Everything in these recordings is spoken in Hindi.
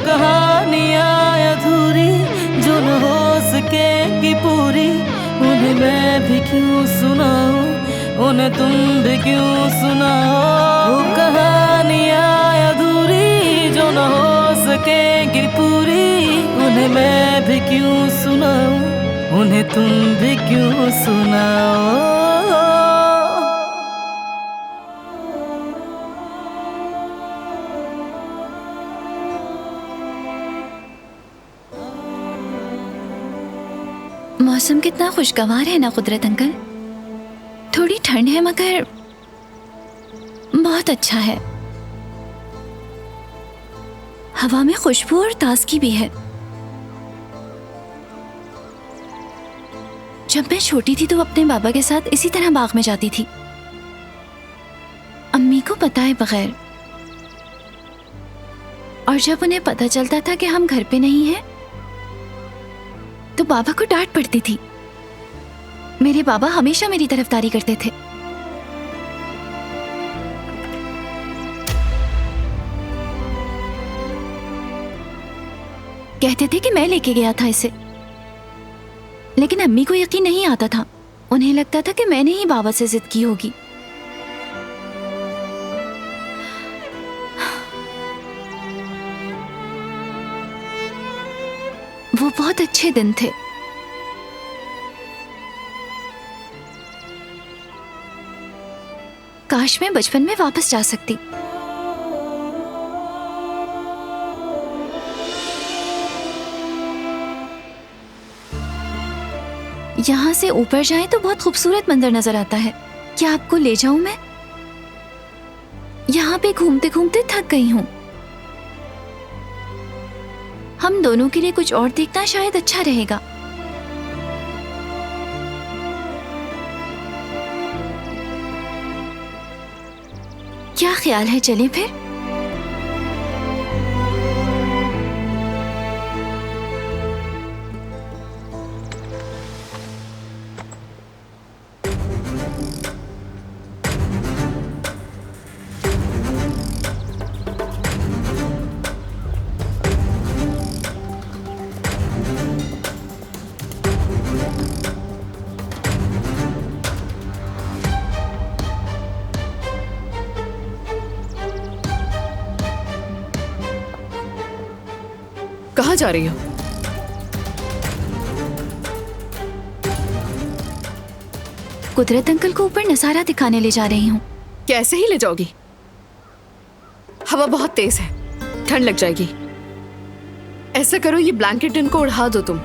कहानियाँ अधूरी जो न हो सकेगी पूरी, उन्हें मैं भी क्यों सुनाऊं, उन्हें तुम भी क्यों सुनाओ। वो कहानियाँ अधूरी जो न हो सकेगी पूरी, उन्हें मैं भी क्यों सुनाऊं, उन्हें तुम भी क्यों सुनाओ। मौसम कितना खुशगवार है ना कुदरत अंकल। थोड़ी ठंड है मगर बहुत अच्छा है। हवा में खुशबू और ताजगी भी है। जब मैं छोटी थी तो अपने बाबा के साथ इसी तरह बाग में जाती थी, अम्मी को बताए बगैर। और जब उन्हें पता चलता था कि हम घर पे नहीं हैं, तो बाबा को डांट पड़ती थी। मेरे बाबा हमेशा मेरी तरफदारी करते थे। कहते थे कि मैं लेके गया था इसे, लेकिन अम्मी को यकीन नहीं आता था। उन्हें लगता था कि मैंने ही बाबा से जिद की होगी। वो बहुत अच्छे दिन थे। काश मैं बचपन में वापस जा सकती। यहाँ से ऊपर जाएं तो बहुत खूबसूरत मंजर नजर आता है। क्या आपको ले जाऊं मैं? यहाँ पे घूमते घूमते थक गई हूँ। हम दोनों के लिए कुछ और देखना शायद अच्छा रहेगा। क्या ख्याल है, चलें फिर? कहाँ जा रही हो? कुदरत अंकल को ऊपर नजारा दिखाने ले जा रही हूँ। कैसे ही ले जाओगी? हवा बहुत तेज है, ठंड लग जाएगी। ऐसा करो, ये ब्लैंकेट इनको उड़ा दो तुम।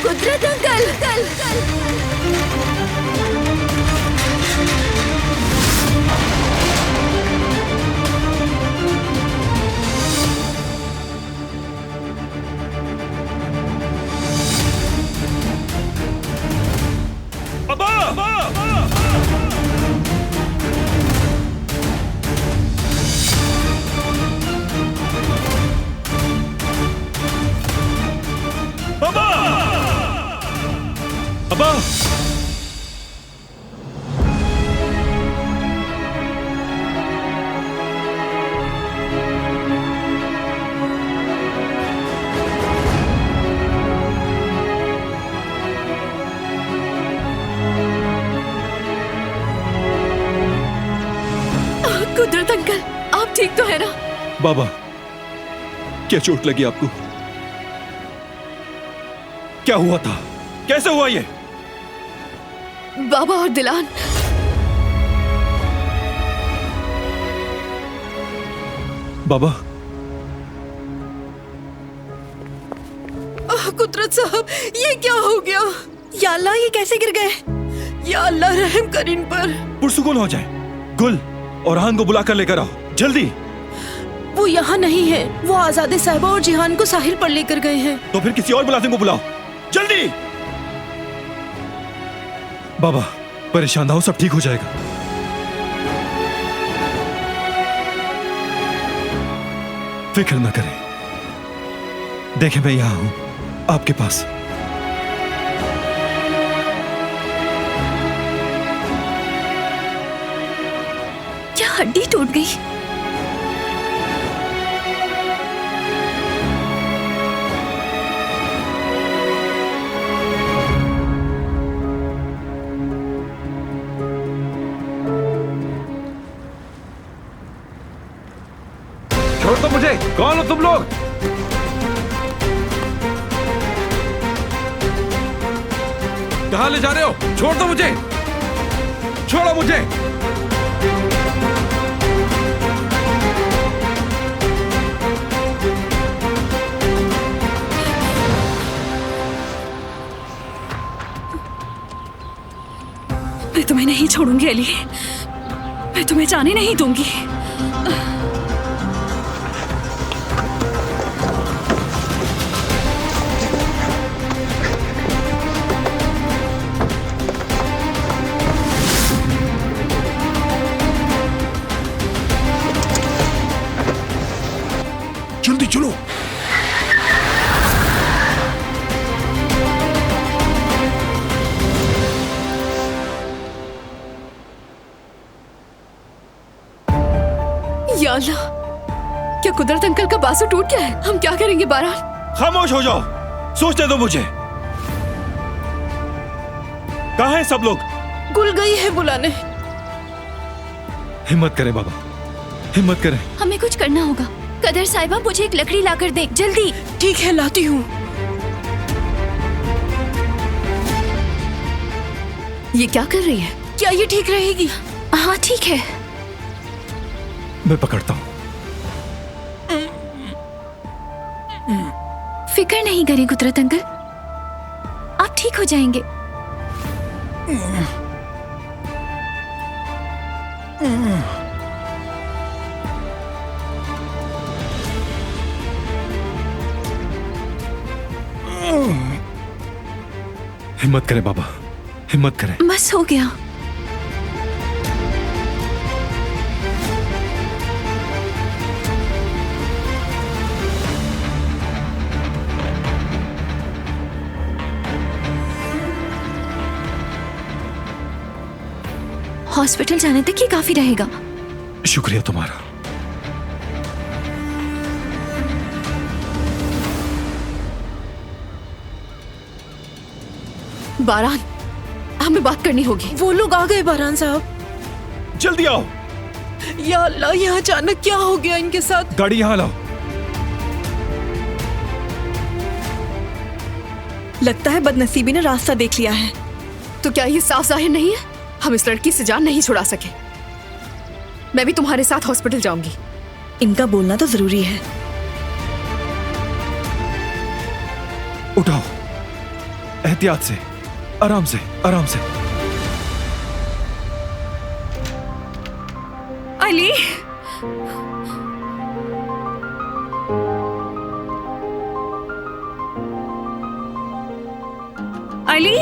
कुदरत अंकल! अब्बा! कुदरत अंकल, आप ठीक तो है ना? बाबा, क्या चोट लगी आपको? क्या हुआ था? कैसे हुआ ये? बाबा और दिलान। बाबा, कुदरत साहब, ये क्या हो गया? या अल्लाह, ये कैसे गिर गए? या अल्लाह, रहम कर इन पर। पुरसुकून हो जाए। गुल और हान को बुलाकर लेकर आओ, जल्दी। वो यहाँ नहीं है। वो आजादे साहिबा और जिहान को साहिल पर लेकर गए हैं। तो फिर किसी और मुलाजिम को बुलाओ, जल्दी। बाबा, परेशान ना हो, सब ठीक हो जाएगा। फिक्र न करें। देखें, मैं यहां हूं आपके पास। क्या हड्डी टूट गई? छोड़ दो मुझे। कौन हो तुम लोग? कहां ले जा रहे हो? छोड़ दो मुझे। छोड़ो मुझे। मैं तुम्हें नहीं छोड़ूंगी अली, मैं तुम्हें जाने नहीं दूंगी। जल्दी चलो। या अल्लाह, क्या कुदरत अंकल का बाजू टूट गया है? हम क्या करेंगे बारान? खामोश हो जाओ, सोचने दो मुझे। कहां हैं सब लोग? गुल गई है बुलाने। हिम्मत करें बाबा, हिम्मत करें। हमें कुछ करना होगा। कदर साहिबा, मुझे एक लकड़ी लाकर दे, जल्दी। ठीक है, लाती हूँ। ये क्या कर रही है? क्या ये ठीक रहेगी? हाँ ठीक है। मैं पकड़ता हूं। फिक्र नहीं करें कुदरत अंकल, आप ठीक हो जाएंगे। हिम्मत करें बाबा, हिम्मत करें। बस हो गया। हॉस्पिटल जाने तक ये काफी रहेगा। शुक्रिया तुम्हारा। बारान, हमें बात करनी होगी। वो लोग आ गए बारान साहब। जल्दी आओ। या अल्लाह, यहाँ अचानक क्या हो गया इनके साथ? गाड़ी यहां लाओ। लगता है बदनसीबी ने रास्ता देख लिया है। तो क्या ये साफ जाहिर नहीं है? हम इस लड़की से जान नहीं छुड़ा सके। मैं भी तुम्हारे साथ हॉस्पिटल जाऊंगी। इनका बोलना तो जरूरी है। उठाओ, एहतियात से, आराम से, आराम से। अली, अली,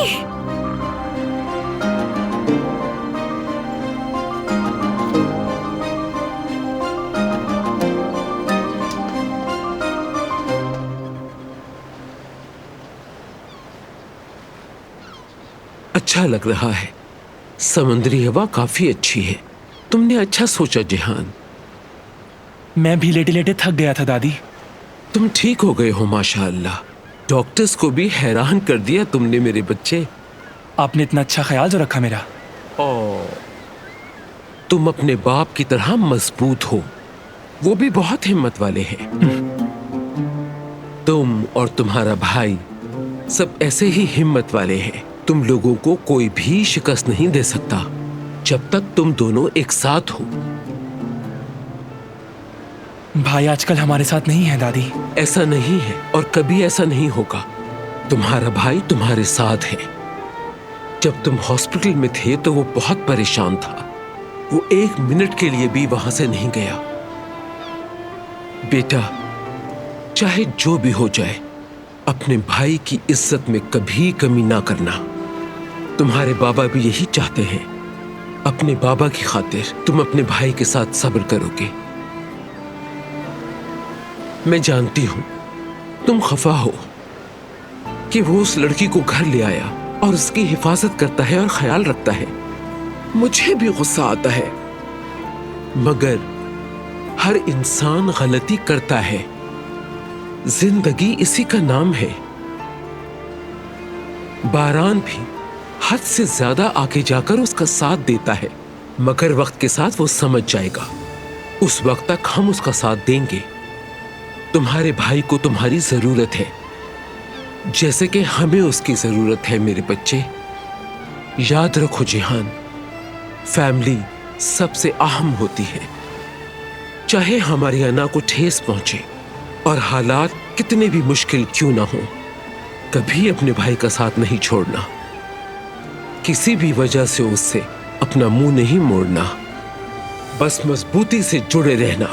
अच्छा लग रहा है। समुद्री हवा काफी अच्छी है। तुमने अच्छा सोचा जिहान। मैं भी लेटे लेटे थक गया था दादी। तुम ठीक हो गए हो माशाअल्लाह। डॉक्टर्स को भी हैरान कर दिया तुमने मेरे बच्चे। आपने इतना अच्छा ख्याल जो रखा मेरा। तुम अपने बाप की तरह मजबूत हो, वो भी बहुत हिम्मत वाले हैं। तुम और तुम्हारा भाई सब ऐसे ही हिम्मत वाले हैं। तुम लोगों को कोई भी शिकस्त नहीं दे सकता जब तक तुम दोनों एक साथ हो। भाई आजकल हमारे साथ नहीं है दादी। ऐसा नहीं है और कभी ऐसा नहीं होगा। तुम्हारा भाई तुम्हारे साथ है। जब तुम हॉस्पिटल में थे तो वो बहुत परेशान था। वो 1 मिनट के लिए भी वहां से नहीं गया। बेटा, चाहे जो भी हो जाए, अपने भाई की इज्जत में कभी कमी ना करना। तुम्हारे बाबा भी यही चाहते हैं। अपने बाबा की खातिर तुम अपने भाई के साथ सब्र करोगे। मैं जानती हूं तुम खफा हो कि वो उस लड़की को घर ले आया और उसकी हिफाजत करता है और ख्याल रखता है। मुझे भी गुस्सा आता है, मगर हर इंसान गलती करता है। जिंदगी इसी का नाम है। बारान भी हद से ज्यादा आगे जाकर उसका साथ देता है, मगर वक्त के साथ वो समझ जाएगा। उस वक्त तक हम उसका साथ देंगे। तुम्हारे भाई को तुम्हारी जरूरत है, जैसे कि हमें उसकी जरूरत है। मेरे बच्चे, याद रखो जिहान, फैमिली सबसे अहम होती है। चाहे हमारी अना को ठेस पहुंचे और हालात कितने भी मुश्किल क्यों ना हो, कभी अपने भाई का साथ नहीं छोड़ना। किसी भी वजह से उससे अपना मुंह नहीं मोड़ना, बस मजबूती से जुड़े रहना।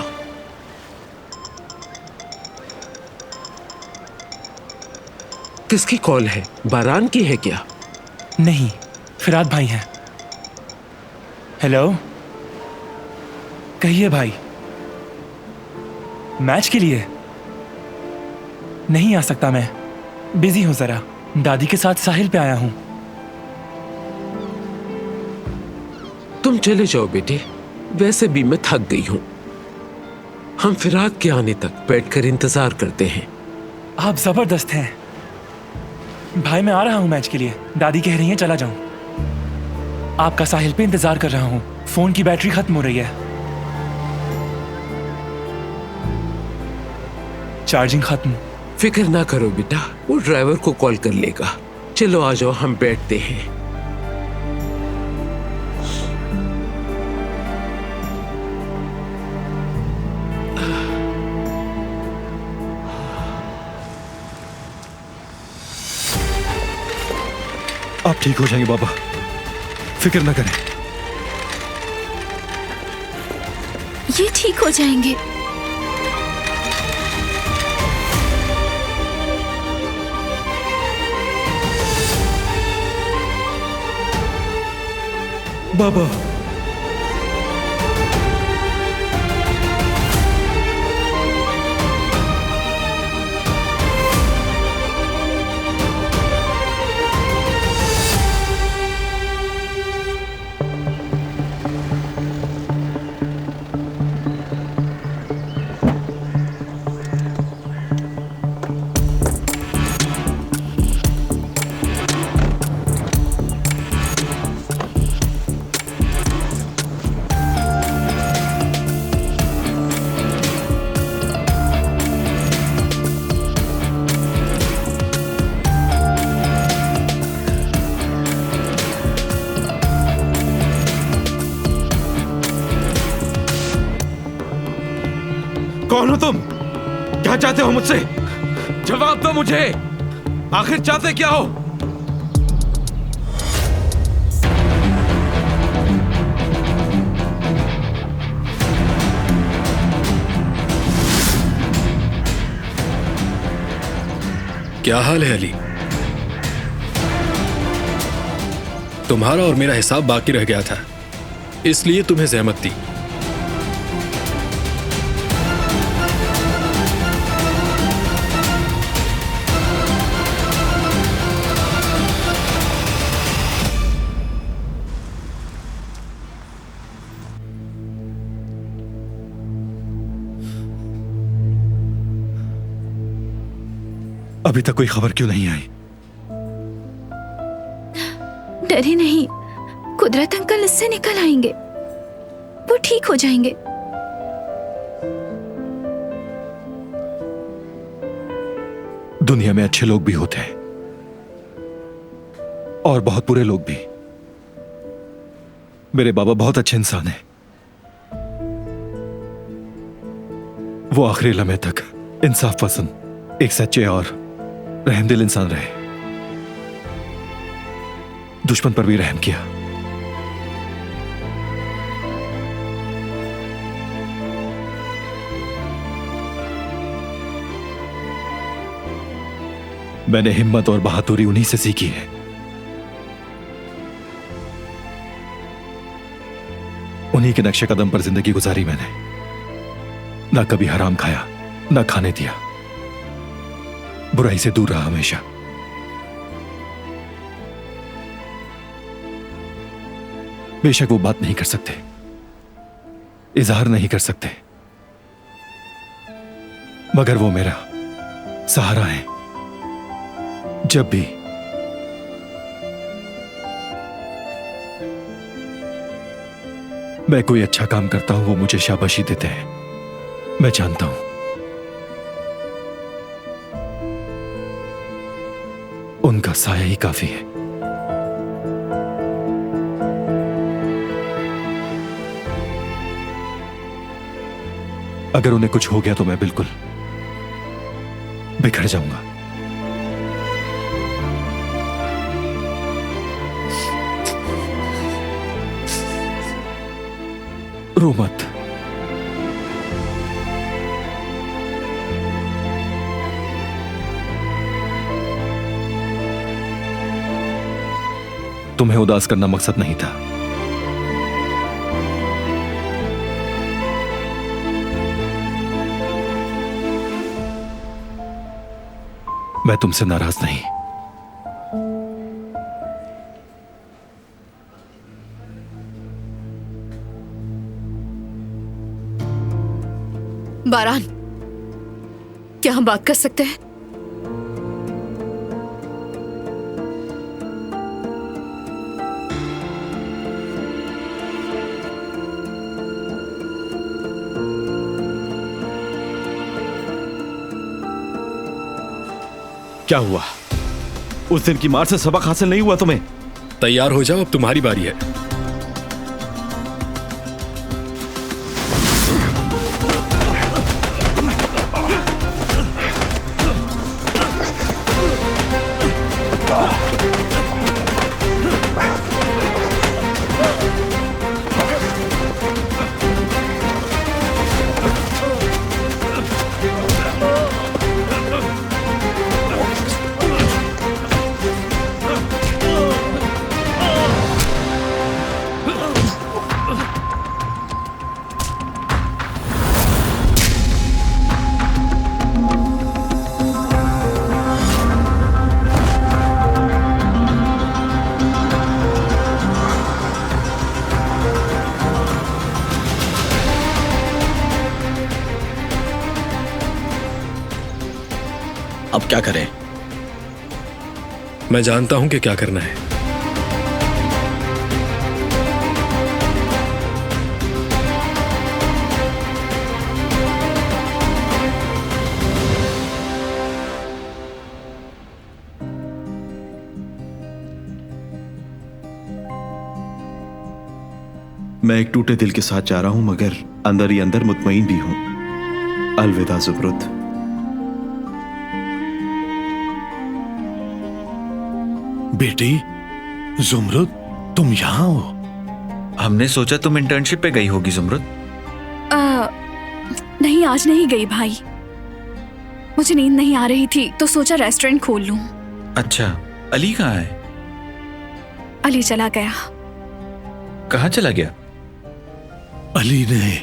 किसकी कॉल है? बारान की है क्या? नहीं, फिराद भाई हैं। हेलो, कहिए भाई। मैच के लिए नहीं आ सकता, मैं बिजी हूं जरा। दादी के साथ साहिल पे आया हूं। तुम चले जाओ बेटे, वैसे भी मैं थक गई हूं। हम फिराद के आने तक बैठकर इंतजार करते हैं। आप जबरदस्त हैं भाई। मैं आ रहा हूं मैच के लिए। दादी कह रही हैं चला जाऊं। आपका साहिल पे इंतजार कर रहा हूं। फोन की बैटरी खत्म हो रही है, चार्जिंग खत्म। फिक्र ना करो बेटा, वो ड्राइवर को कॉल कर लेगा। चलो आ जाओ, हम बैठते हैं। आप ठीक हो जाएंगे बाबा, फिक्र ना करें। ये ठीक हो जाएंगे। बाबा, कौन हो तुम? क्या चाहते हो मुझसे? जवाब दो मुझे। आखिर चाहते क्या हो? क्या हाल है अली? तुम्हारा और मेरा हिसाब बाकी रह गया था, इसलिए तुम्हें जहमत दी। अभी तक कोई खबर क्यों नहीं आई? डरे नहीं, कुदरत अंकल इससे निकल आएंगे। वो ठीक हो जाएंगे। दुनिया में अच्छे लोग भी होते हैं और बहुत बुरे लोग भी। मेरे बाबा बहुत अच्छे इंसान हैं। वो आखिरी लम्हे तक इंसाफ पसंद, एक सच्चे और रहमदिल इंसान रहे। दुश्मन पर भी रहम किया। मैंने हिम्मत और बहादुरी उन्हीं से सीखी है। उन्हीं के नक्शे कदम पर जिंदगी गुजारी मैंने। ना कभी हराम खाया, ना खाने दिया, बुराई से दूर रहा हमेशा। बेशक वो बात नहीं कर सकते, इजहार नहीं कर सकते, मगर वो मेरा सहारा है। जब भी मैं कोई अच्छा काम करता हूं, वो मुझे शाबाशी देते हैं। मैं जानता हूं उनका साया ही काफी है। अगर उन्हें कुछ हो गया तो मैं बिल्कुल बिखर जाऊंगा। रो मत। तुम्हें उदास करना मकसद नहीं था। मैं तुमसे नाराज नहीं। बारान, क्या हम बात कर सकते हैं? क्या हुआ? उस दिन की मार से सबक हासिल नहीं हुआ तुम्हें? तैयार हो जाओ, अब तुम्हारी बारी है। अब क्या करें? मैं जानता हूं कि क्या करना है। मैं एक टूटे दिल के साथ जा रहा हूं, मगर अंदर ही अंदर मुतमईन भी हूं। अलविदा ज़ुमरुद। बेटी ज़ुमरुद, तुम यहाँ हो? हमने सोचा तुम इंटर्नशिप पे गई होगी ज़ुमरुद। नहीं, आज नहीं गई भाई। मुझे नींद नहीं आ रही थी तो सोचा रेस्टोरेंट खोल लूं। अच्छा, अली कहाँ है? अली चला गया। कहाँ चला गया? अली ने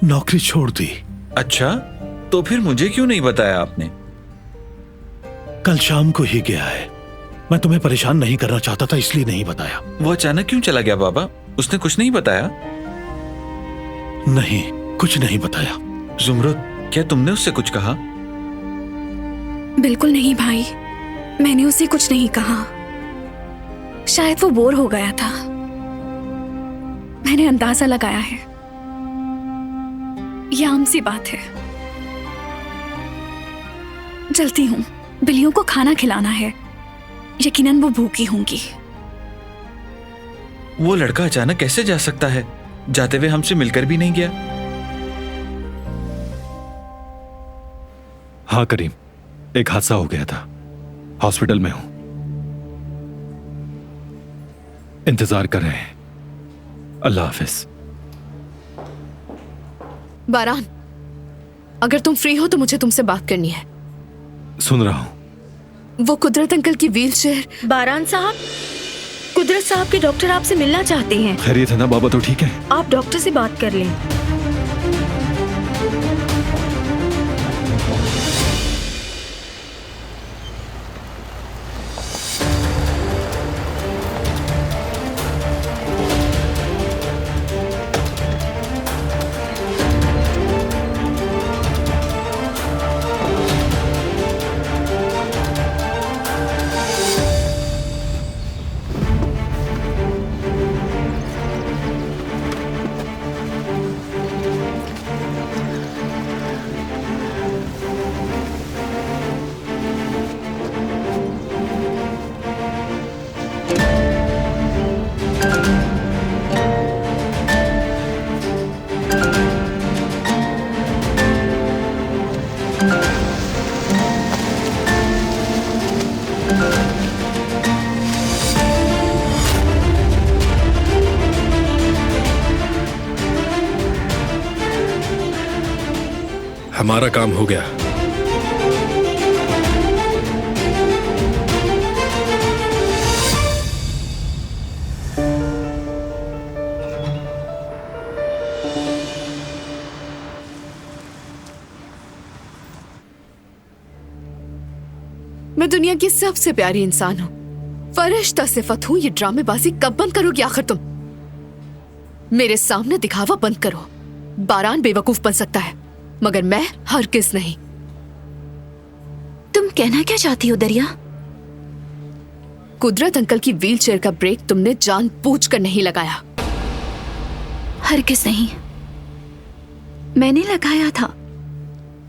नौकरी छोड़ दी। अच्छा, तो फिर मुझे क्यों नहीं बताया आपने? कल शाम को ही गया है। मैं तुम्हें परेशान नहीं करना चाहता था, इसलिए नहीं बताया। वो अचानक क्यों चला गया बाबा? उसने कुछ नहीं बताया? नहीं, कुछ नहीं बताया। ज़ुमरुद, क्या तुमने उससे कुछ कहा? बिल्कुल नहीं भाई, मैंने उसे कुछ नहीं कहा। शायद वो बोर हो गया था। मैंने अंदाजा लगाया है। यह आम सी बात है। चलती हूँ, बिल्लियों को खाना खिलाना है। यकीनन वो भूखी होंगी। वो लड़का अचानक कैसे जा सकता है? जाते हुए हमसे मिलकर भी नहीं गया। हाँ करीम, एक हादसा हो गया था। हॉस्पिटल में हूं, इंतजार कर रहे हैं। अल्लाह हाफिज। बारान, अगर तुम फ्री हो तो मुझे तुमसे बात करनी है। सुन रहा हूं। वो कुदरत अंकल की व्हीलचेयर। बारान साहब, कुदरत साहब के डॉक्टर आपसे मिलना चाहते हैं। खैरियत है ना? बाबा तो ठीक है? आप डॉक्टर से बात कर लें। हमारा काम हो गया। मैं दुनिया की सबसे प्यारी इंसान हूं, फरिश्ता सिफत हूं। ये ड्रामेबाजी कब बंद करोगी आखिर तुम? मेरे सामने दिखावा बंद करो। बारान बेवकूफ बन सकता है मगर मैं हरगिज नहीं। तुम कहना क्या चाहती हो दरिया? कुदरत अंकल की व्हीलचेयर का ब्रेक तुमने जानबूझकर नहीं लगाया। हरगिज नहीं। मैंने लगाया था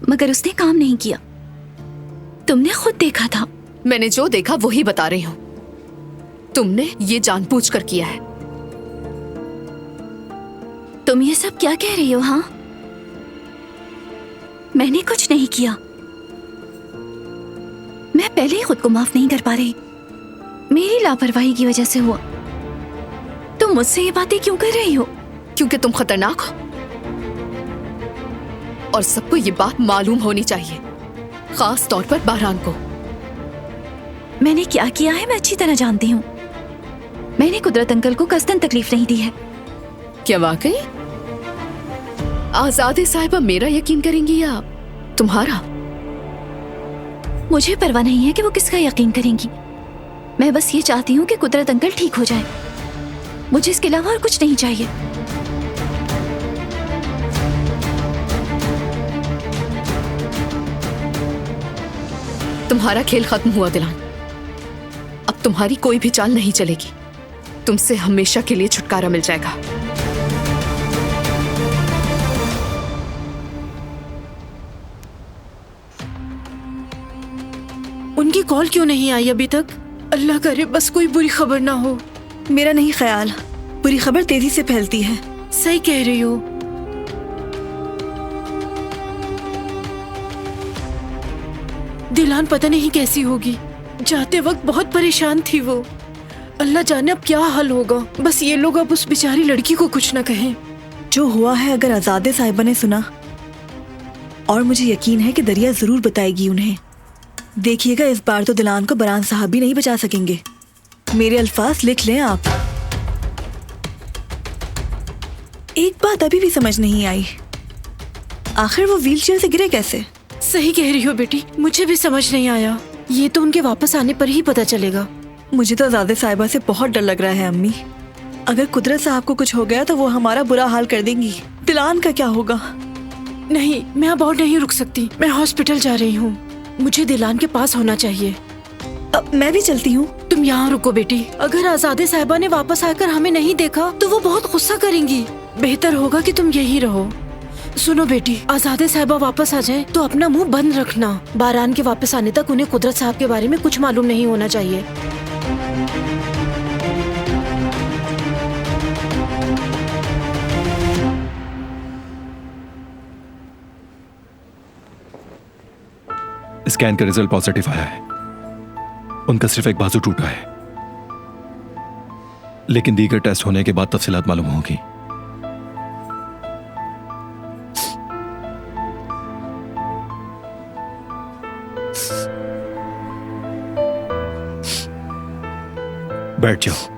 मगर उसने काम नहीं किया। तुमने खुद देखा था। मैंने जो देखा वही बता रही हूं। तुमने ये जानबूझकर किया है। तुम ये सब क्या कह रही हो? हाँ, मैंने कुछ नहीं किया। मैं पहले ही खुद को माफ नहीं कर पा रही। मेरी लापरवाही की वजह से हुआ। तुम मुझसे ये बातें क्यों कर रही हो? क्योंकि तुम खतरनाक हो और सबको ये बात मालूम होनी चाहिए, खास तौर पर बारान को। मैंने क्या किया है मैं अच्छी तरह जानती हूँ। मैंने कुदरत अंकल को कस्तन तकलीफ नहीं दी है। क्या वाकई? आजादे साहिबा मेरा यकीन करेंगी या तुम्हारा? मुझे परवाह नहीं है कि वो किसका यकीन करेंगी। मैं बस ये चाहती हूँ कि कुदरत अंकल ठीक हो जाए। मुझे इसके अलावा और कुछ नहीं चाहिए। तुम्हारा खेल खत्म हुआ दिलान। अब तुम्हारी कोई भी चाल नहीं चलेगी। तुमसे हमेशा के लिए छुटकारा मिल जाएगा। उनकी कॉल क्यों नहीं आई अभी तक? अल्लाह करे बस कोई बुरी खबर ना हो। मेरा नहीं ख्याल, बुरी खबर तेजी से फैलती है। सही कह रही हो। दिलान पता नहीं कैसी होगी। जाते वक्त बहुत परेशान थी वो। अल्लाह जाने अब क्या हाल होगा। बस ये लोग अब उस बेचारी लड़की को कुछ ना कहें। जो हुआ है अगर आजादे साहिबा ने सुना, और मुझे यकीन है कि दरिया जरूर बताएगी उन्हें। देखिएगा इस बार तो दिलान को बरान साहब भी नहीं बचा सकेंगे। मेरे अल्फाज लिख लें आप। एक बात अभी भी समझ नहीं आई, आखिर वो व्हीलचेयर से गिरे कैसे? सही कह रही हो बेटी, मुझे भी समझ नहीं आया। ये तो उनके वापस आने पर ही पता चलेगा। मुझे तो आजादे साहिबा से बहुत डर लग रहा है अम्मी। अगर कुदरत साहब को कुछ हो गया तो वो हमारा बुरा हाल कर देंगी। दिलान का क्या होगा? नहीं, मैं अब और नहीं रुक सकती। मैं हॉस्पिटल जा रही हूँ। मुझे दिलान के पास होना चाहिए। अब मैं भी चलती हूँ। तुम यहाँ रुको बेटी। अगर आजादे साहिबा ने वापस आकर हमें नहीं देखा तो वो बहुत गुस्सा करेंगी। बेहतर होगा कि तुम यहीं रहो। सुनो बेटी, आजादे साहिबा वापस आ जाए तो अपना मुंह बंद रखना। बारान के वापस आने तक उन्हें कुदरत साहब के बारे में कुछ मालूम नहीं होना चाहिए। स्कैन का रिजल्ट पॉजिटिव आया है। उनका सिर्फ एक बाजू टूटा है, लेकिन दीगर टेस्ट होने के बाद तफसीलात मालूम होगी। बैठ जाओ।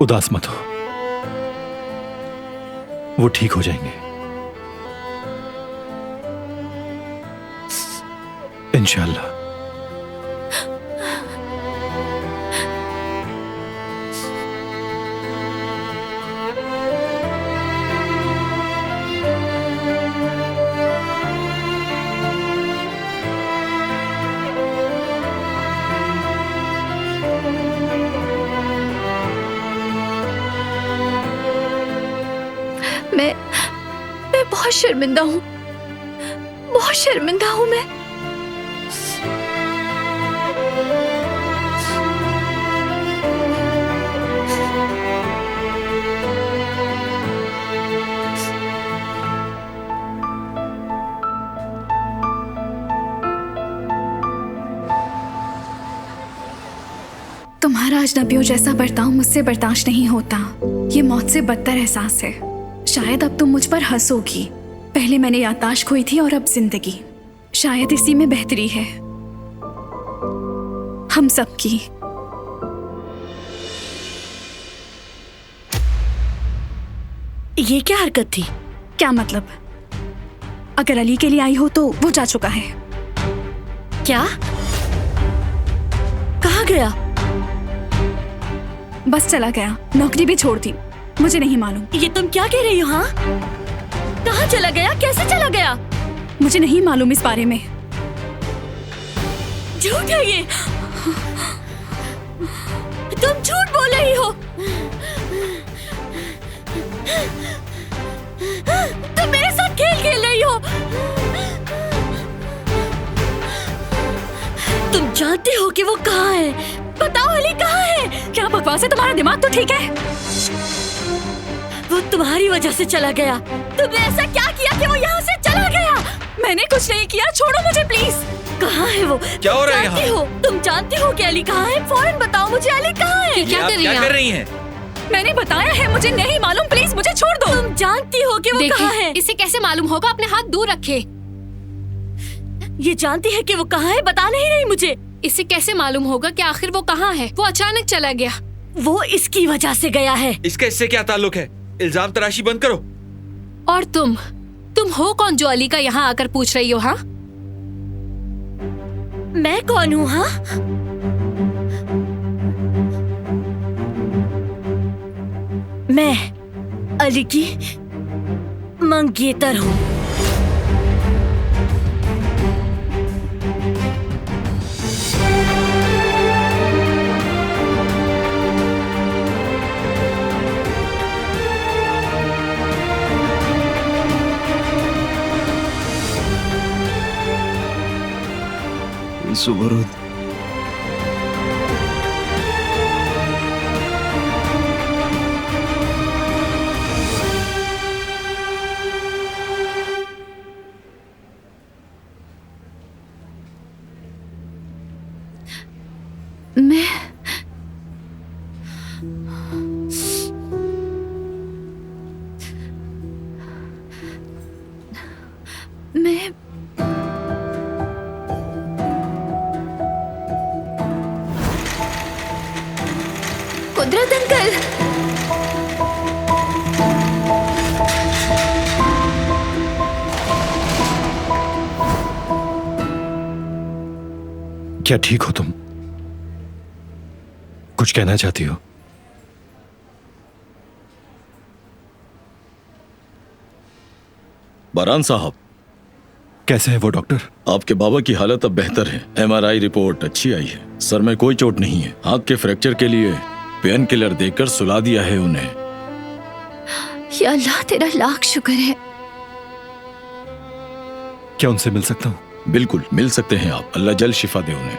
उदास मत हो, वो ठीक हो जाएंगे इंशाअल्लाह। मैं बहुत शर्मिंदा हूँ, बहुत शर्मिंदा हूँ मैं। तुम्हारा अजनबियों जैसा बर्ताव मुझसे बर्दाश्त नहीं होता। ये मौत से बदतर एहसास है। शायद अब तुम मुझ पर हंसोगी। पहले मैंने याददाश्त खोई थी और अब जिंदगी। शायद इसी में बेहतरी है हम सबकी। ये क्या हरकत थी? क्या मतलब? अगर अली के लिए आई हो तो वो जा चुका है। क्या? कहाँ गया? बस चला गया, नौकरी भी छोड़ दी। मुझे नहीं मालूम। ये तुम क्या कह रही हो? हाँ, कहाँ चला गया? कैसे चला गया? मुझे नहीं मालूम इस बारे में। झूठ है ये, तुम झूठ बोल रही हो। तुम मेरे साथ खेल खेल रही हो। तुम जानती हो कि वो कहाँ है? बताओ अली कहाँ है? क्या बकवास है? तुम्हारा दिमाग तो ठीक है? वो तुम्हारी वजह से चला गया। तुमने ऐसा क्या किया कि वो यहाँ से चला गया? मैंने कुछ नहीं किया, छोड़ो मुझे प्लीज। कहाँ है वो? क्या हो रहा है यहाँ? तुम जानती हो कि अली कहाँ है? फौरन बताओ मुझे, अली कहाँ है? क्या कर रही हैं? मैंने बताया है मुझे नहीं मालूम, प्लीज मुझे छोड़ दो। तुम जानती हो कि वो कहाँ है? इसे कैसे मालूम होगा? अपने हाथ दूर रखे। ये जानती है कि वो कहाँ है, बता नहीं रही मुझे। इसे कैसे मालूम होगा कि आखिर वो कहाँ है? वो अचानक चला गया। वो इसकी वजह से गया है। इसका इससे क्या ताल्लुक है? इल्जाम तराशी बंद करो। और तुम हो कौन जो अली का यहाँ आकर पूछ रही हो? हाँ, मैं कौन हूँ? हाँ, मैं अली की मंगेतर हूँ। सुबरुद, मैं कुदरत अंकल, क्या ठीक हो तुम? कुछ कहना चाहती हो? बारान साहब, कैसे है वो डॉक्टर? आपके बाबा की हालत अब बेहतर है। एमआरआई रिपोर्ट अच्छी आई है। सर में कोई चोट नहीं है। हाथ के फ्रैक्चर के लिए पेन किलर देकर सुला दिया है उन्हें। या अल्लाह तेरा लाख शुक्र है। क्या उनसे मिल सकता हूँ? बिल्कुल मिल सकते हैं आप। अल्लाह जल्द शिफा दे उन्हें।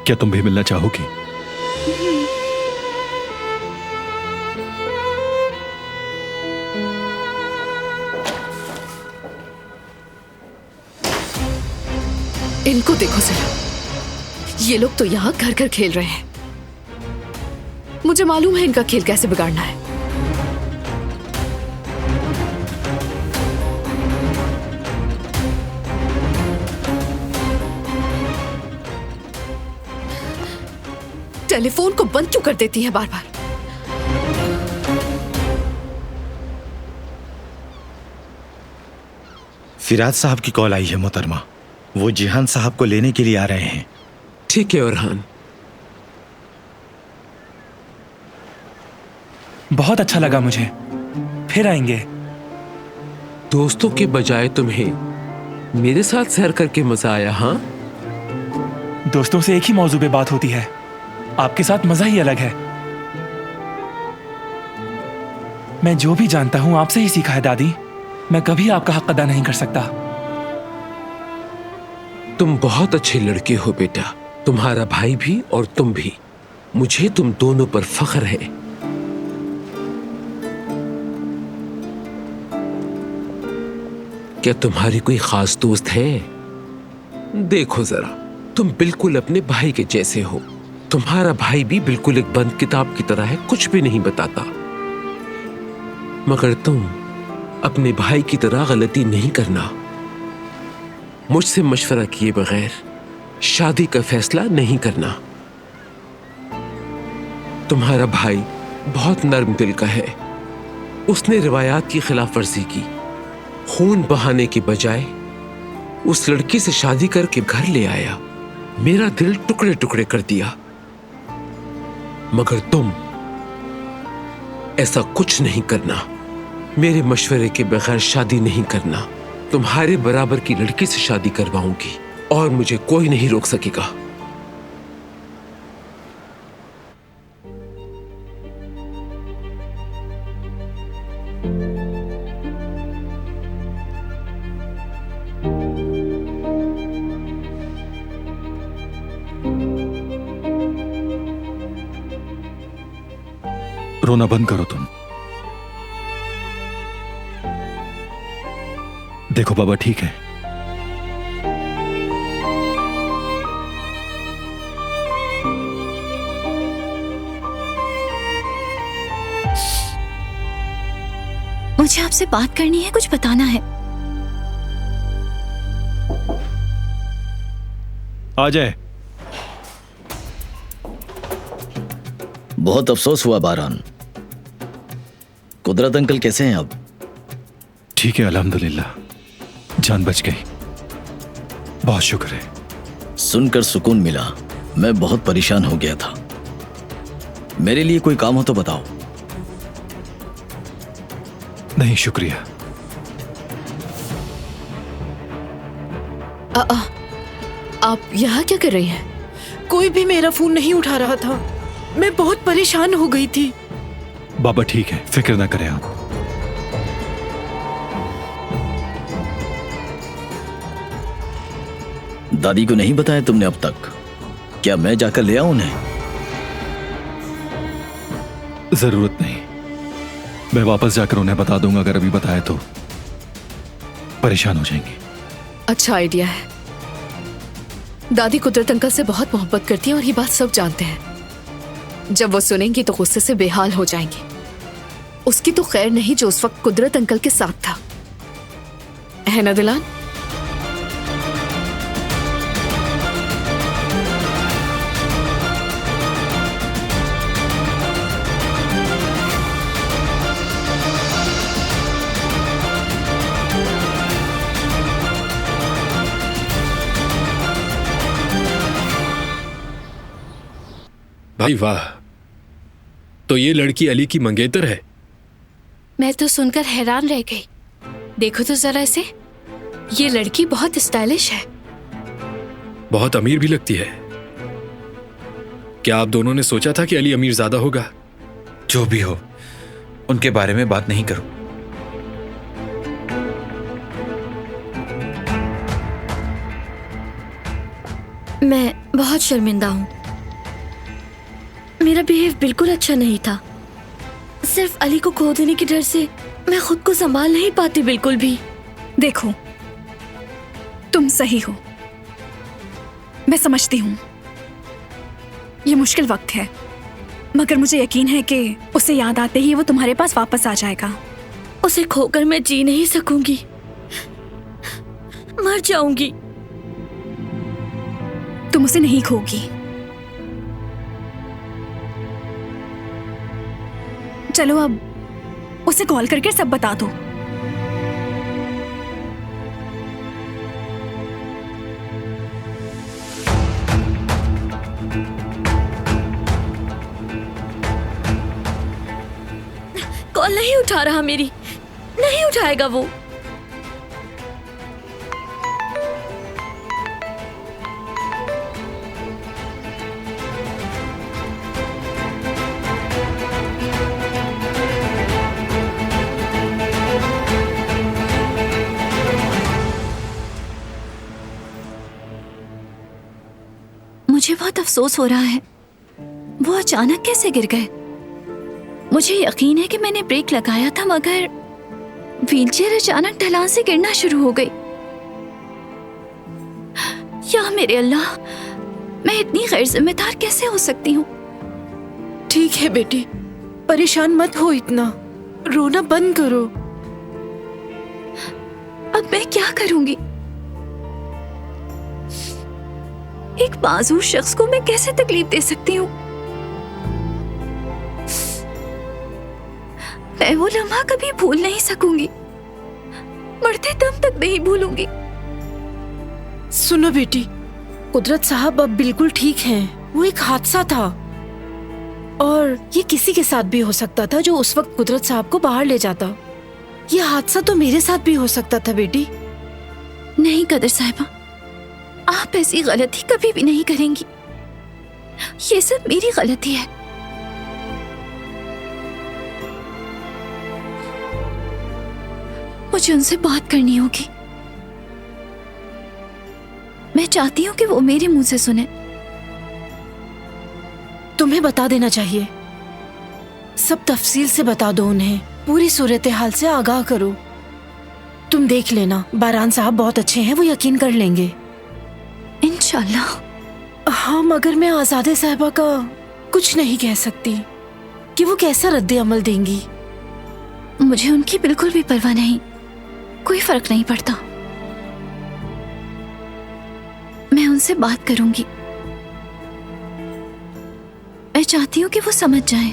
क्या तुम भी मिलना चाहोगी? इनको देखो जरा, ये लोग तो यहाँ घर घर खेल रहे हैं। मुझे मालूम है इनका खेल कैसे बिगाड़ना है। टेलीफोन को बंद क्यों कर देती है बार बार? फिराज साहब की कॉल आई है मोहतरमा। वो जिहान साहब को लेने के लिए आ रहे हैं। ठीक है अरहान। बहुत अच्छा लगा मुझे, फिर आएंगे। दोस्तों के बजाय तुम्हें मेरे साथ सैर करके मजा आया? हाँ, दोस्तों से एक ही मौजू पे बात होती है, आपके साथ मजा ही अलग है। मैं जो भी जानता हूं आपसे ही सीखा है दादी। मैं कभी आपका हक अदा नहीं कर सकता। तुम बहुत अच्छे लड़के हो बेटा, तुम्हारा भाई भी और तुम भी। मुझे तुम दोनों पर फख्र है। क्या तुम्हारी कोई खास दोस्त है? देखो जरा, तुम बिल्कुल अपने भाई के जैसे हो। तुम्हारा भाई भी बिल्कुल एक बंद किताब की तरह है, कुछ भी नहीं बताता। मगर तुम अपने भाई की तरह गलती नहीं करना। मुझसे मशवरा किए बगैर शादी का फैसला नहीं करना। तुम्हारा भाई बहुत नर्म दिल का है। उसने रिवायात की खिलाफ वर्जी की। खून बहाने के बजाय उस लड़की से शादी करके घर ले आया। मेरा दिल टुकड़े टुकड़े कर दिया। मगर तुम ऐसा कुछ नहीं करना। मेरे मशवरे के बगैर शादी नहीं करना। तुम्हारे बराबर की लड़की से शादी करवाऊंगी और मुझे कोई नहीं रोक सकेगा। रोना बंद करो तुम। देखो बाबा ठीक है। मुझे आपसे बात करनी है, कुछ बताना है। आ जाए। बहुत अफसोस हुआ बारान। कुदरत अंकल कैसे हैं अब? ठीक है अल्हम्दुलिल्लाह, जान बच गई। बहुत शुक्र है। सुनकर सुकून मिला। मैं बहुत परेशान हो गया था। मेरे लिए कोई काम हो तो बताओ। नहीं शुक्रिया। आप यहाँ क्या कर रही हैं? कोई भी मेरा फोन नहीं उठा रहा था। मैं बहुत परेशान हो गई थी। बाबा ठीक है, फिक्र ना करें आप। दादी को नहीं बताया तुमने अब तक? क्या मैं जाकर ले आऊं उन्हें? जरूरत नहीं, मैं वापस जाकर उन्हें बता दूंगा। अगर अभी बताया तो परेशान हो जाएंगी। अच्छा आइडिया है। दादी कुदरत अंकल से बहुत मोहब्बत करती हैं और ये बात सब जानते हैं। जब वो सुनेंगी तो गुस्से से बेहाल हो जाएंगी। उसकी तो खैर नहीं जो उस वक्त कुदरत अंकल के साथ था, है ना दिलान? भाई वाह, तो ये लड़की अली की मंगेतर है? मैं तो सुनकर हैरान रह गई। देखो तो जरा इसे, ये लड़की बहुत स्टाइलिश है। बहुत अमीर भी लगती है। क्या आप दोनों ने सोचा था कि अली अमीर ज्यादा होगा? जो भी हो, उनके बारे में बात नहीं करो। मैं बहुत शर्मिंदा हूँ। मेरा बिहेव बिल्कुल अच्छा नहीं था। सिर्फ अली को खो देने के डर से मैं खुद को संभाल नहीं पाती बिल्कुल भी। देखो, तुम सही हो, मैं समझती हूँ। ये मुश्किल वक्त है, मगर मुझे यकीन है कि उसे याद आते ही वो तुम्हारे पास वापस आ जाएगा। उसे खोकर मैं जी नहीं सकूंगी, मर जाऊंगी। तुम उसे नहीं खोगी। चलो अब उसे कॉल करके सब बता दो। कॉल नहीं उठा रहा मेरी, नहीं उठाएगा वो। मुझे बहुत अफसोस हो रहा है, वो अचानक कैसे गिर गए। मुझे यकीन है कि मैंने ब्रेक लगाया था, मगर व्हीलचेयर अचानक ढलान से गिरना शुरू हो गई। या मेरे अल्लाह, मैं इतनी गैर जिम्मेदार कैसे हो सकती हूँ। ठीक है बेटी, परेशान मत हो इतना, रोना बंद करो। अब मैं क्या करूंगी? एक मासूम शख्स को मैं कैसे तकलीफ दे सकती हूँ? मैं वो लम्हा कभी भूल नहीं सकूंगी, मरते दम तक नहीं भूलूंगी। सुनो बेटी, कुदरत साहब अब बिल्कुल ठीक हैं। वो एक हादसा था और ये किसी के साथ भी हो सकता था जो उस वक्त कुदरत साहब को बाहर ले जाता। ये हादसा तो मेरे साथ भी हो सकता था बेटी। नहीं कदर साहिबा, आप ऐसी गलती कभी भी नहीं करेंगी। ये सब मेरी गलती है। मुझे उनसे बात करनी होगी। मैं चाहती हूँ कि वो मेरे मुंह से सुने। तुम्हें बता देना चाहिए, सब तफसील से बता दो उन्हें, पूरी सूरत हाल से आगाह करो। तुम देख लेना, बारान साहब बहुत अच्छे हैं, वो यकीन कर लेंगे इंशाल्लाह। हाँ, मगर मैं आजादे साहिबा का कुछ नहीं कह सकती कि वो कैसा रद्द अमल देंगी। मुझे उनकी बिल्कुल भी परवाह नहीं, कोई फर्क नहीं पड़ता। मैं उनसे बात करूंगी। मैं चाहती हूँ कि वो समझ जाएं।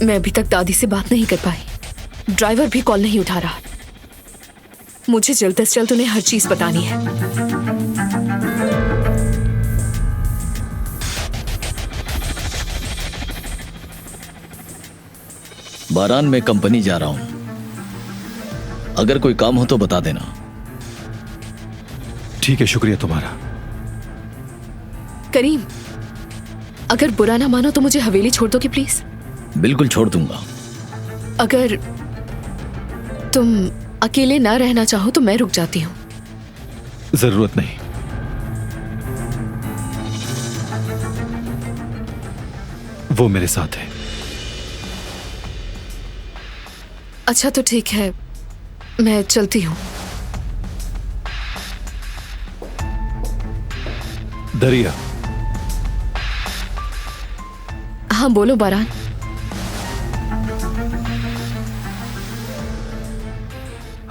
मैं अभी तक दादी से बात नहीं कर पाई। ड्राइवर भी कॉल नहीं उठा रहा। मुझे जल्द से जल्द उन्हें हर चीज बतानी है। बारान में कंपनी जा रहा हूं, अगर कोई काम हो तो बता देना। ठीक है, शुक्रिया तुम्हारा। करीम, अगर बुरा ना मानो तो मुझे हवेली छोड़ दोगे प्लीज? बिल्कुल छोड़ दूंगा। अगर तुम अकेले ना रहना चाहो तो मैं रुक जाती हूँ। जरूरत नहीं। वो मेरे साथ है। अच्छा तो ठीक है, मैं चलती हूँ। दरिया। हाँ बोलो बारान।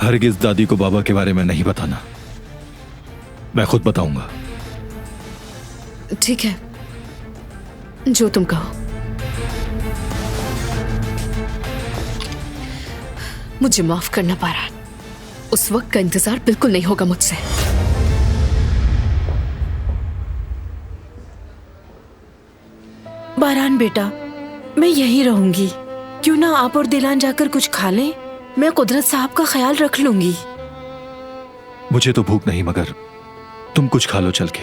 हरगिज दादी को बाबा के बारे में नहीं बताना, मैं खुद बताऊंगा। ठीक है, जो तुम कहो। मुझे माफ करना बारान, उस वक्त का इंतजार बिल्कुल नहीं होगा मुझसे। बारान बेटा, मैं यहीं रहूंगी। क्यों ना आप और दिलान जाकर कुछ खा लें? मैं कुदरत साहब का ख्याल रख लूंगी। मुझे तो भूख नहीं, मगर तुम कुछ खा लो चल के।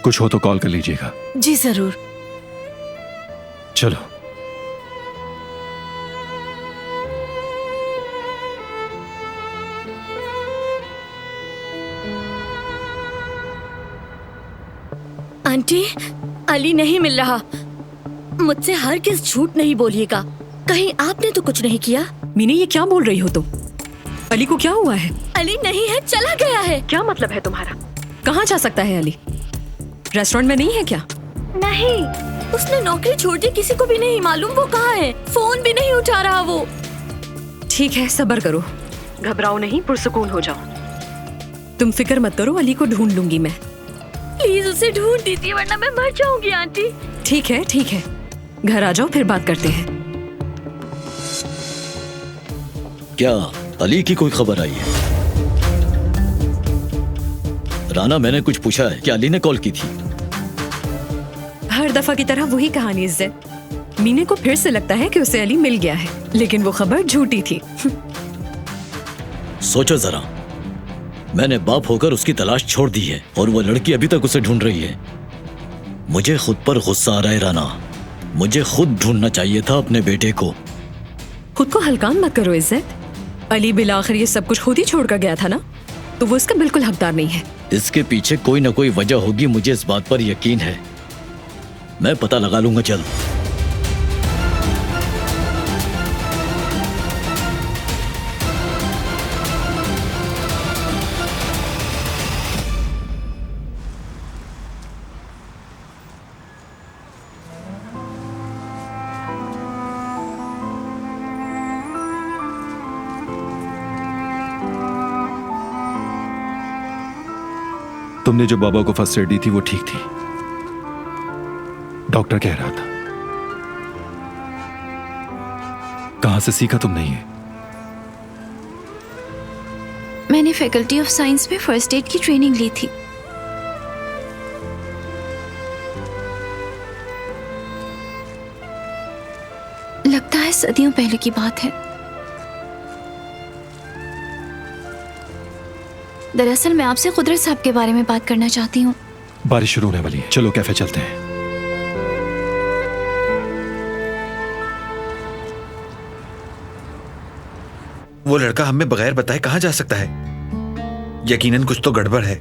कुछ हो तो कॉल कर लीजिएगा। जी जरूर। चलो। आंटी, अली नहीं मिल रहा। मुझसे हर किस झूठ नहीं बोलिएगा। कहीं आपने तो कुछ नहीं किया? मीनी, ये क्या बोल रही हो तुम? अली को क्या हुआ है? अली नहीं है, चला गया है। क्या मतलब है तुम्हारा? कहाँ जा सकता है अली? रेस्टोरेंट में नहीं है क्या? नहीं, उसने नौकरी छोड़ दी, किसी को भी नहीं मालूम वो कहाँ है। फोन भी नहीं उठा रहा वो। ठीक है, सब्र करो, घबराओ नहीं, पुरसुकून हो जाओ। तुम फिक्र मत करो, अली को ढूंढ लूंगी मैं। प्लीज उसे ढूंढ दीजिए वरना मैं मर जाऊंगी आंटी। ठीक है ठीक है, घर आ जाओ फिर बात करते हैं। क्या अली की कोई खबर आई है? राना, मैंने कुछ पूछा है, क्या अली ने कॉल की थी? हर दफा की तरह वही कहानी इज्जत। मीने को फिर से लगता है कि उसे अली मिल गया है, लेकिन वो खबर झूठी थी। सोचो जरा, मैंने बाप होकर उसकी तलाश छोड़ दी है और वो लड़की अभी तक उसे ढूंढ रही है। मुझे खुद पर गुस्सा आ रहा है राना। मुझे खुद ढूंढना चाहिए था अपने बेटे को। खुद को हल्कान मत करो इज्जत। अली बिल आखिर ये सब कुछ खुद ही छोड़कर गया था ना, तो वो इसका बिल्कुल हकदार नहीं है। इसके पीछे कोई ना कोई वजह होगी, मुझे इस बात पर यकीन है। मैं पता लगा लूंगा जल्द। तुमने जो बाबा को फर्स्ट एड दी थी वो ठीक थी, डॉक्टर कह रहा था। कहां से सीखा तुमने ये? मैंने फैकल्टी ऑफ साइंस में फर्स्ट एड की ट्रेनिंग ली थी। लगता है सदियों पहले की बात है। दरअसल मैं आपसे कुदरत साहब के बारे में बात करना चाहती हूँ। बारिश शुरू होने वाली है, चलो कैफे चलते हैं। वो लड़का हमें बगैर बताए कहां जा सकता है? यकीनन कुछ तो गड़बड़ है।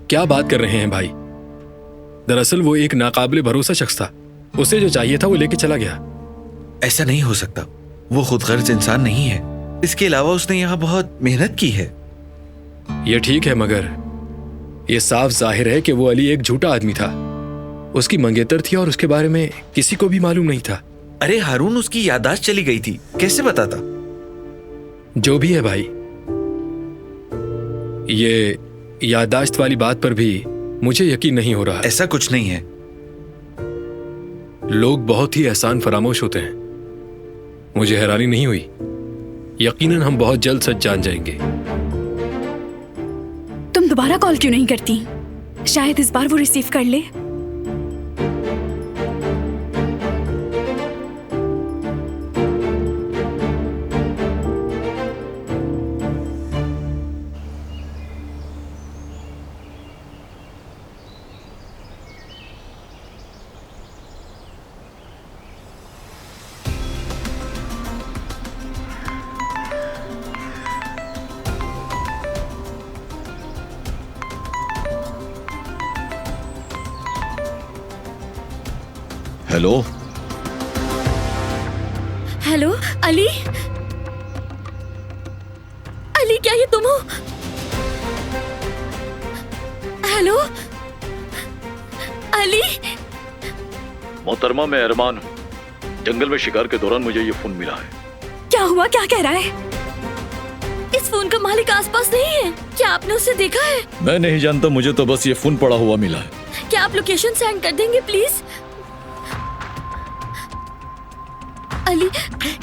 क्या बात कर रहे हैं भाई? दरअसल वो एक नाकाबिले भरोसा शख्स था। उसे जो चाहिए था वो लेके चला गया। ऐसा नहीं हो सकता, वो खुदगर्ज इंसान नहीं है। इसके अलावा उसने यहाँ बहुत मेहनत की है। ये ठीक है, मगर ये साफ जाहिर है कि वो अली एक झूठा आदमी था। उसकी मंगेतर थी और उसके बारे में किसी को भी मालूम नहीं था। अरे हारून, उसकी याददाश्त चली गई थी, कैसे बताता? जो भी है भाई, ये याददाश्त वाली बात पर भी मुझे यकीन नहीं हो रहा। ऐसा कुछ नहीं है। लोग बहुत ही एहसान फरामोश होते हैं। मुझे हैरानी नहीं हुई। यकीनन हम बहुत जल्द सच जान जाएंगे। तुम दोबारा कॉल क्यों नहीं करती? शायद इस बार वो रिसीव कर ले। Hello hello Ali. अली, क्या ये तुम हो? हेलो अली। मोहतरमा, मैं अरमान हूँ। जंगल में शिकार के दौरान मुझे ये फोन मिला है। क्या हुआ? क्या कह रहा है? इस फोन का मालिक आसपास नहीं है। क्या आपने उसे देखा है? मैं नहीं जानता, मुझे तो बस ये फोन पड़ा हुआ मिला है। क्या आप लोकेशन सेंड कर देंगे प्लीज? अली,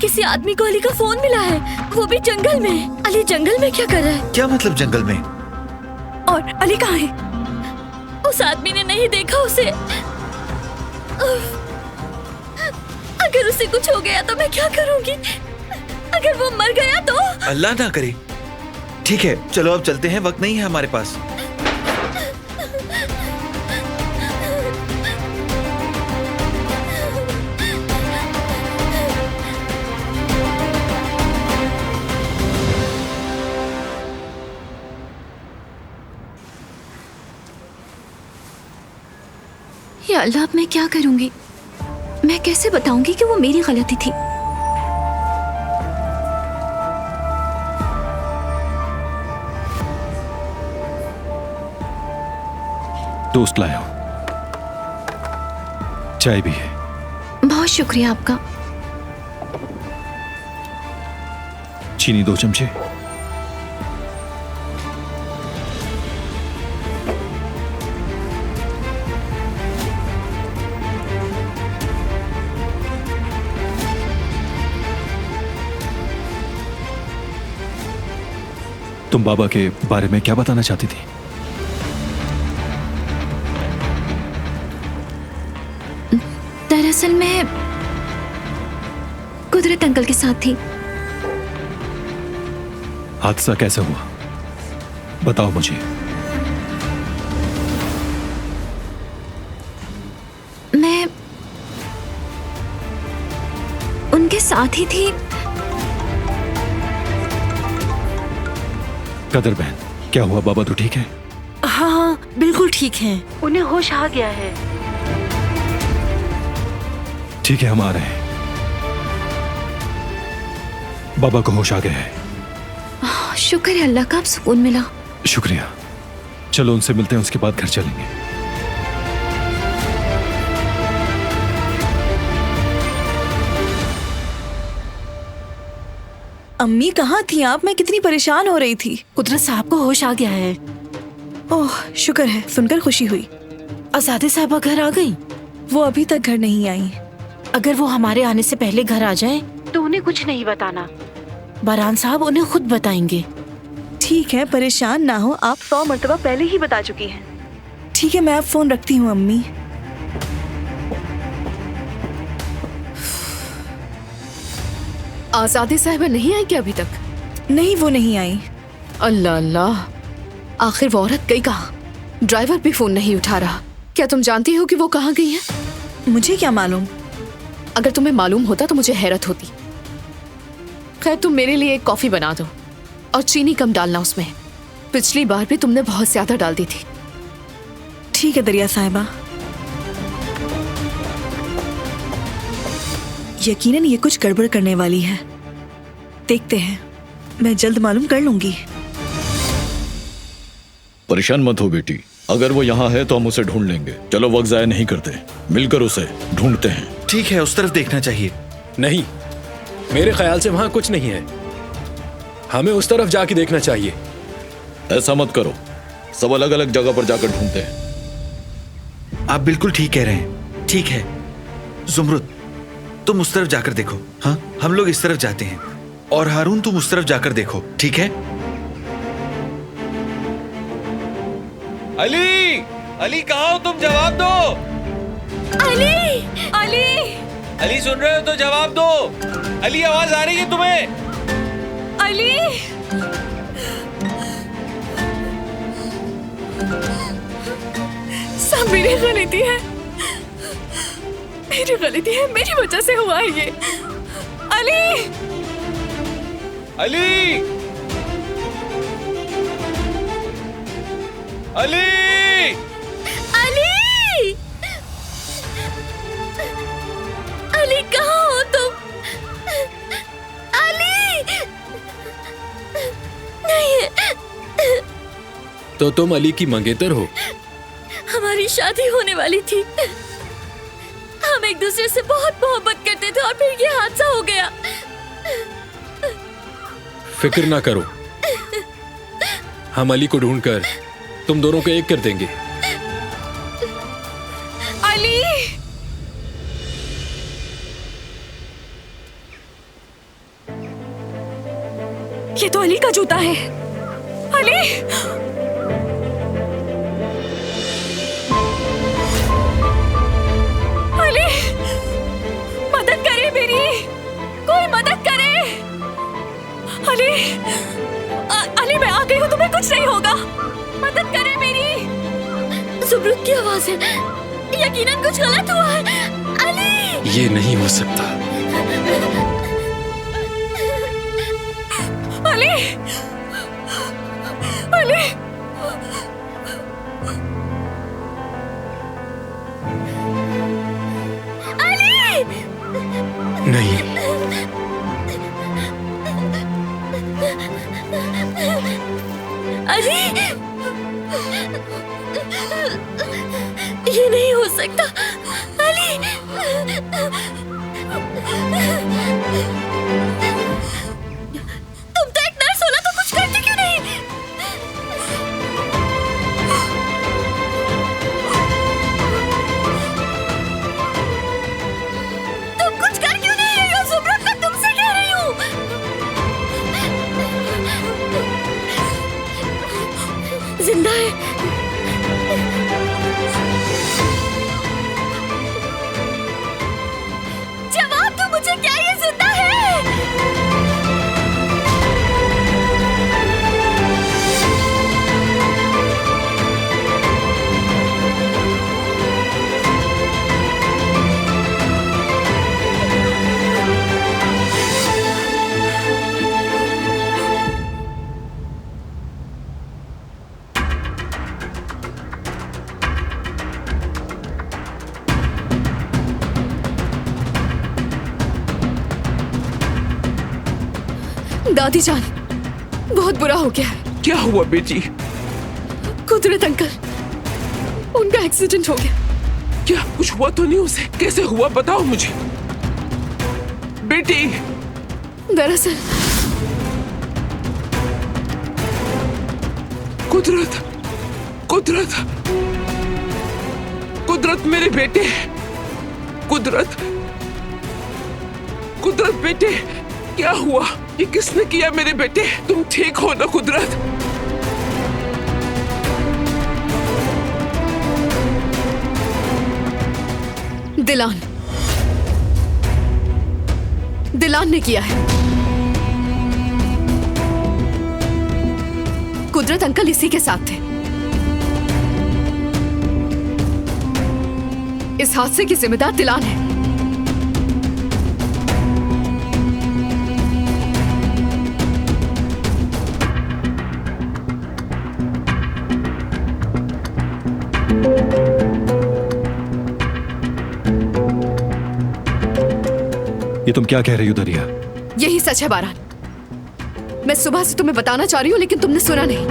किसी आदमी को अली का फोन मिला है, वो भी जंगल में। अली जंगल में क्या कर रहा है? क्या मतलब जंगल में? और अली कहाँ है? उस आदमी ने नहीं देखा उसे। अगर उसे कुछ हो गया तो मैं क्या करूंगी? अगर वो मर गया तो? अल्लाह ना करे। ठीक है, चलो अब चलते हैं, वक्त नहीं है हमारे पास। या अल्लाह, अब मैं क्या करूंगी? मैं कैसे बताऊंगी कि वो मेरी गलती थी? टोस्ट लाया हूं। चाय भी है। बहुत शुक्रिया आपका। चीनी 2 चमचे। तुम बाबा के बारे में क्या बताना चाहती थी? दरअसल मैं कुदरत अंकल के साथ थी। हादसा कैसे हुआ बताओ मुझे। मैं उनके साथ ही थी। कदर बहन, क्या हुआ? बाबा तो ठीक है? हाँ हाँ बिल्कुल ठीक है, उन्हें होश आ गया है। ठीक है, हम आ रहे हैं। बाबा को होश आ गया है। शुक्र है अल्लाह का, अब सुकून मिला। शुक्रिया। चलो उनसे मिलते हैं, उसके बाद घर चलेंगे। अम्मी कहाँ थी आप? मैं कितनी परेशान हो रही थी। कुदरत साहब को होश आ गया है। ओह शुक्र है, सुनकर खुशी हुई। आजादे साहबा घर आ गई? वो अभी तक घर नहीं आई। अगर वो हमारे आने से पहले घर आ जाए तो उन्हें कुछ नहीं बताना। बारान साहब उन्हें खुद बताएंगे। ठीक है, परेशान ना हो आप, 100 मर्तबा पहले ही बता चुकी हैं। ठीक है, मैं अब फोन रखती हूँ अम्मी। आजादी साहिबा नहीं आई क्या अभी तक? नहीं, वो नहीं आई। अल्लाह अल्लाह, आखिर वो औरत गई कहाँ? ड्राइवर भी फोन नहीं उठा रहा। क्या तुम जानती हो कि वो कहाँ गई है? मुझे क्या मालूम। अगर तुम्हें मालूम होता तो मुझे हैरत होती। खैर, तुम मेरे लिए एक कॉफी बना दो और चीनी कम डालना उसमें। पिछली बार भी तुमने बहुत ज्यादा डाल दी थी। ठीक है दरिया साहिबा। यकीनन ये कुछ गड़बड़ करने वाली है। देखते हैं, मैं जल्द मालूम कर लूंगी। परेशान मत हो बेटी, अगर वो यहाँ है तो हम उसे ढूंढ लेंगे। चलो वक्त जाया नहीं करते, मिलकर उसे ढूंढते हैं। ठीक है, उस तरफ देखना चाहिए। नहीं, मेरे ख्याल से वहां कुछ नहीं है। हमें उस तरफ जाके देखना चाहिए। ऐसा मत करो, सब अलग अलग जगह पर जाकर ढूंढते हैं। आप बिल्कुल ठीक कह रहे हैं। ठीक है जुमरुद, तुम उस तरफ जाकर देखो। हाँ, हम लोग इस तरफ जाते हैं। और हारून, तुम उस तरफ जाकर देखो। ठीक है? अली, अली कहाँ हो तुम? जवाब दो। अली, अली, अली सुन रहे हो तो जवाब दो। अली, आवाज आ रही है तुम्हें? अली, सब मेरी गलती है, मेरी गलती है, मेरी वजह से हुआ है ये। अली, अली, अली, अली, अली कहाँ हो तुम? अली, नहीं। तो तुम अली की मंगेतर हो? हमारी शादी होने वाली थी। हम एक दूसरे से बहुत मोहब्बत करते थे और फिर ये हादसा हो गया। फिक्र ना करो, हम अली को ढूंढकर तुम दोनों को एक कर देंगे। अली, ये तो अली का जूता है। अली, अली, मदद करे मेरी, कोई मदद करे। अली, अली मैं आ गई हूँ, तुम्हें कुछ नहीं होगा, मदद करे मेरी। जुमरुद की आवाज है, यकीनन कुछ गलत हुआ है। अली, ये नहीं हो सकता। अली, अली, अली, नहीं, अली, ये नहीं हो सकता। अली, जिंदा है? जवाब दो मुझे, क्या ये जिंदा है? दादी जान, बहुत बुरा हो गया है। क्या हुआ बेटी? कुदरत अंकल, उनका एक्सीडेंट हो गया। क्या कुछ हुआ तो नहीं उसे? कैसे हुआ बताओ मुझे बेटी। दरअसल कुदरत, कुदरत, कुदरत मेरे बेटे, कुदरत, कुदरत बेटे, क्या हुआ? ये किसने किया मेरे बेटे? तुम ठीक हो ना कुदरत? दिलान, दिलान ने किया है। कुदरत अंकल इसी के साथ थे। इस हादसे की जिम्मेदार दिलान है। ये तुम क्या कह रही हो दरिया? यही सच है बारान। मैं सुबह से तुम्हें बताना चाह रही हूं लेकिन तुमने सुना नहीं।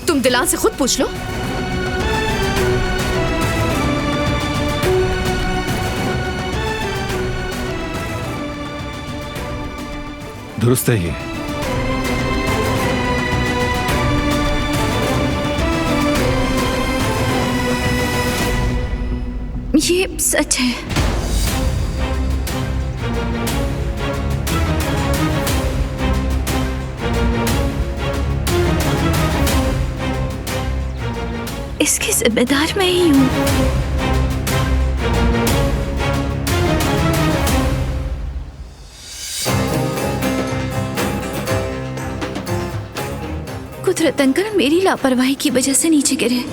तुम दिलान से खुद पूछ लो। दुरुस्त है ये। ये सच है। इसकी जिम्मेदार मैं ही हूं। कुदरत अंकल मेरी लापरवाही की वजह से नीचे गिरे।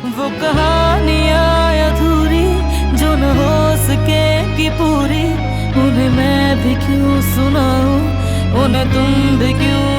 वो कहानियाँ अधूरी जो न हो सके कि पूरी, उन्हें मैं भी क्यों सुनाऊं, उन्हें तुम भी क्यों